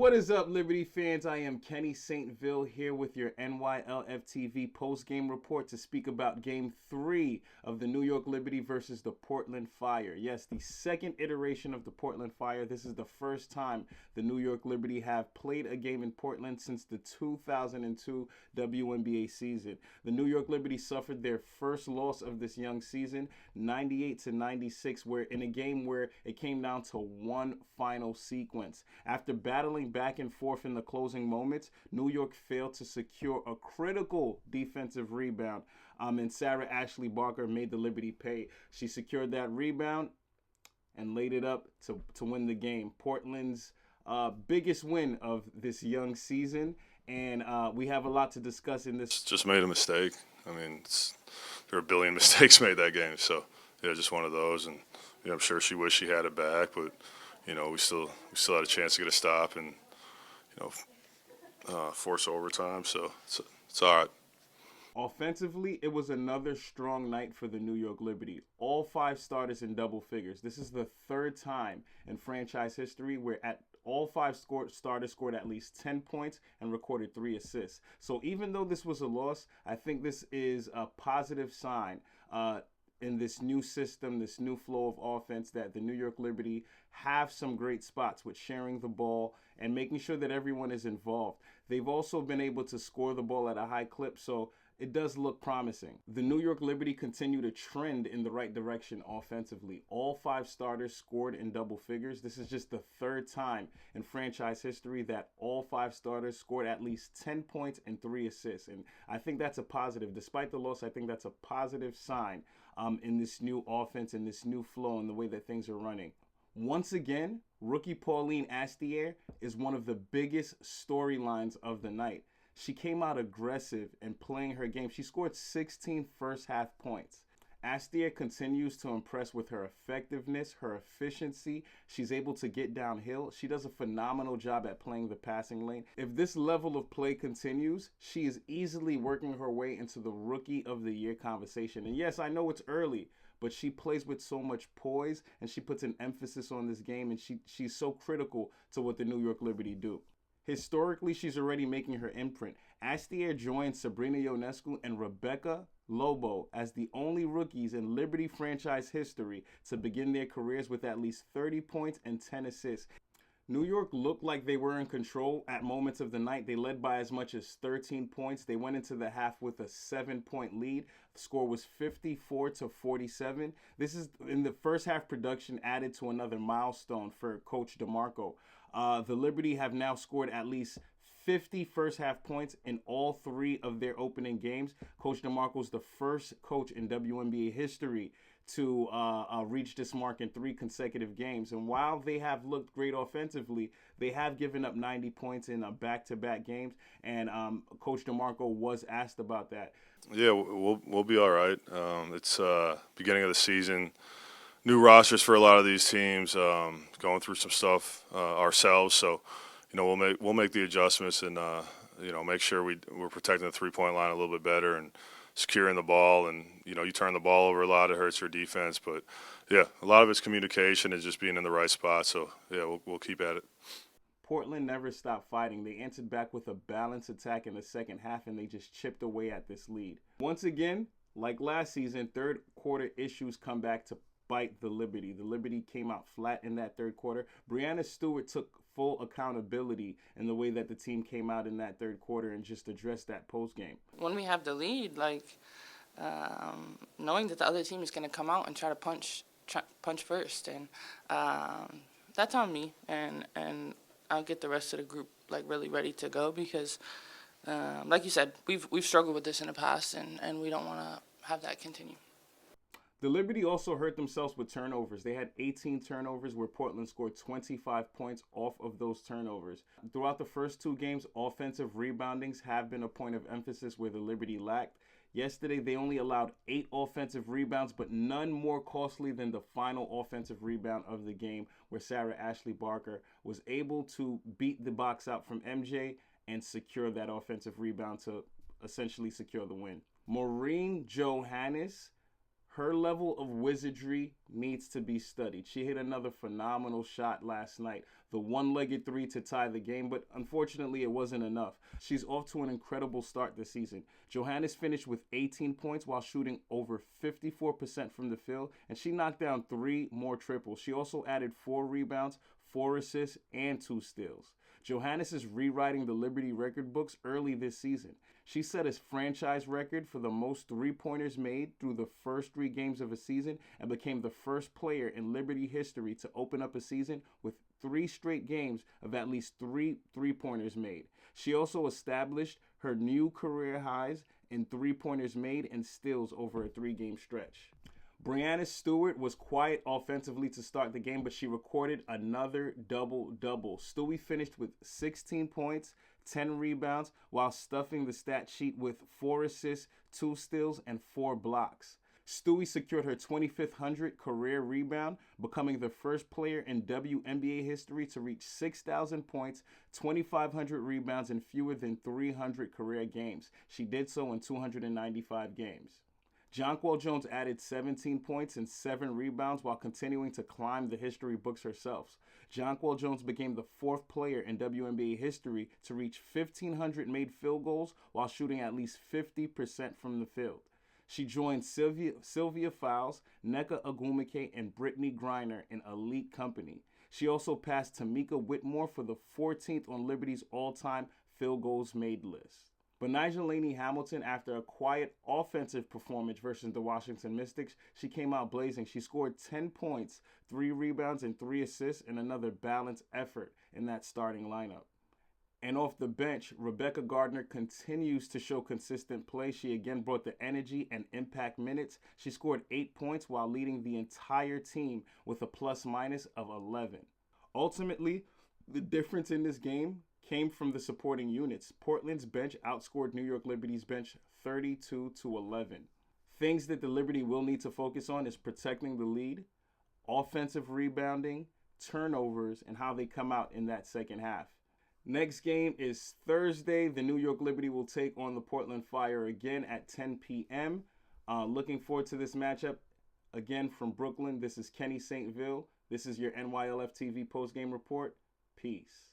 What is up, Liberty fans? I am Kenny Saintville here with your NYLFTV post-game report to speak about Game 3 of the New York Liberty versus the Portland Fire. Yes, the second iteration of the Portland Fire. This is the first time the New York Liberty have played a game in Portland since the 2002 WNBA season. The New York Liberty suffered their first loss of this young season, 98-96, in a game where it came down to one final sequence. After battling back and forth in the closing moments, New York failed to secure a critical defensive rebound, and Sarah Ashley Barker made the Liberty pay. She secured that rebound and laid it up to win the game. Portland's biggest win of this young season, and we have a lot to discuss in this. Just made a mistake. I mean, there were a billion mistakes made that game, so yeah, just one of those. And I'm sure she wished she had it back, but we still had a chance to get a stop and force overtime. So it's all right. Offensively, it was another strong night for the New York Liberty. All five starters in double figures. This is the third time in franchise history where all five starters scored at least 10 points and recorded 3 assists. So even though this was a loss, I think this is a positive sign in this new system, this new flow of offense, that the New York Liberty have some great spots with sharing the ball and making sure that everyone is involved. They've also been able to score the ball at a high clip, so it does look promising. The New York Liberty continue to trend in the right direction offensively. All five starters scored in double figures. This is just the third time in franchise history that all five starters scored at least 10 points and 3 assists. And I think that's a positive. Despite the loss, I think that's a positive sign in this new offense and this new flow and the way that things are running. Once again, rookie Pauline Astier is one of the biggest storylines of the night. She came out aggressive and playing her game. She scored 16 first half points. Astier continues to impress with her effectiveness, her efficiency. She's able to get downhill. She does a phenomenal job at playing the passing lane. If this level of play continues, she is easily working her way into the Rookie of the Year conversation. And yes, I know it's early, but she plays with so much poise and she puts an emphasis on this game, and she's so critical to what the New York Liberty do. Historically, she's already making her imprint. Astier joined Sabrina Ionescu and Rebecca Lobo as the only rookies in Liberty franchise history to begin their careers with at least 30 points and 10 assists. New York looked like they were in control at moments of the night. They led by as much as 13 points. They went into the half with a 7-point lead. The score was 54-47. This is in the first half production added to another milestone for Coach DeMarco. The Liberty have now scored at least 50 first half points in all 3 of their opening games. Coach DeMarco's the first coach in WNBA history to reach this mark in 3 consecutive games. And while they have looked great offensively, they have given up 90 points in back-to-back games. And Coach DeMarco was asked about that. Yeah, we'll be all right. It's beginning of the season. New rosters for a lot of these teams, going through some stuff ourselves. So, we'll make the adjustments and make sure we're protecting the 3-point line a little bit better and securing the ball. And you turn the ball over a lot, it hurts your defense. But yeah, a lot of it's communication and just being in the right spot. So yeah, we'll keep at it. Portland never stopped fighting. They answered back with a balanced attack in the second half, and they just chipped away at this lead. Once again, like last season, third quarter issues come back to bite the Liberty. The Liberty came out flat in that third quarter. Breanna Stewart took full accountability in the way that the team came out in that third quarter and just addressed that post game. When we have the lead, knowing that the other team is going to come out and try to punch first, and that's on me, and I'll get the rest of the group really ready to go because, like you said, we've struggled with this in the past, and we don't want to have that continue. The Liberty also hurt themselves with turnovers. They had 18 turnovers where Portland scored 25 points off of those turnovers. Throughout the first 2 games, offensive reboundings have been a point of emphasis where the Liberty lacked. Yesterday, they only allowed 8 offensive rebounds, but none more costly than the final offensive rebound of the game where Sarah Ashley Barker was able to beat the box out from MJ and secure that offensive rebound to essentially secure the win. Maureen Johannes, Her level of wizardry needs to be studied. She hit another phenomenal shot last night, the one-legged three to tie the game, but unfortunately it wasn't enough. She's off to an incredible start this season. Johannes finished with 18 points while shooting over 54% from the field, and she knocked down 3 more triples. She also added 4 rebounds, 4 assists, and 2 steals. Johannes is rewriting the Liberty record books early this season. She set a franchise record for the most three-pointers made through the first 3 games of a season and became the first player in Liberty history to open up a season with 3 straight games of at least 3 three-pointers made. She also established her new career highs in three-pointers made and steals over a 3-game stretch. Breanna Stewart was quiet offensively to start the game, but she recorded another double-double. Stewie finished with 16 points, 10 rebounds, while stuffing the stat sheet with 4 assists, 2 steals, and 4 blocks. Stewie secured her 2,500 career rebound, becoming the first player in WNBA history to reach 6,000 points, 2,500 rebounds, and fewer than 300 career games. She did so in 295 games. Jonquel Jones added 17 points and 7 rebounds while continuing to climb the history books herself. Jonquel Jones became the 4th player in WNBA history to reach 1,500 made field goals while shooting at least 50% from the field. She joined Sylvia Fowles, Nneka Ogwumike, and Brittany Griner in elite company. She also passed Tamika Whitmore for the 14th on Liberty's all-time field goals made list. But Nyjah Hamilton, after a quiet offensive performance versus the Washington Mystics, she came out blazing. She scored 10 points, 3 rebounds, and 3 assists in another balanced effort in that starting lineup. And off the bench, Rebecca Gardner continues to show consistent play. She again brought the energy and impact minutes. She scored 8 points while leading the entire team with a plus-minus of 11. Ultimately, the difference in this game came from the supporting units. Portland's bench outscored New York Liberty's bench 32-11. Things that the Liberty will need to focus on is protecting the lead, offensive rebounding, turnovers, and how they come out in that second half. Next game is Thursday. The New York Liberty will take on the Portland Fire again at 10 p.m. Looking forward to this matchup. Again, from Brooklyn, this is Kenny St. Ville. This is your NYLFTV postgame report. Peace.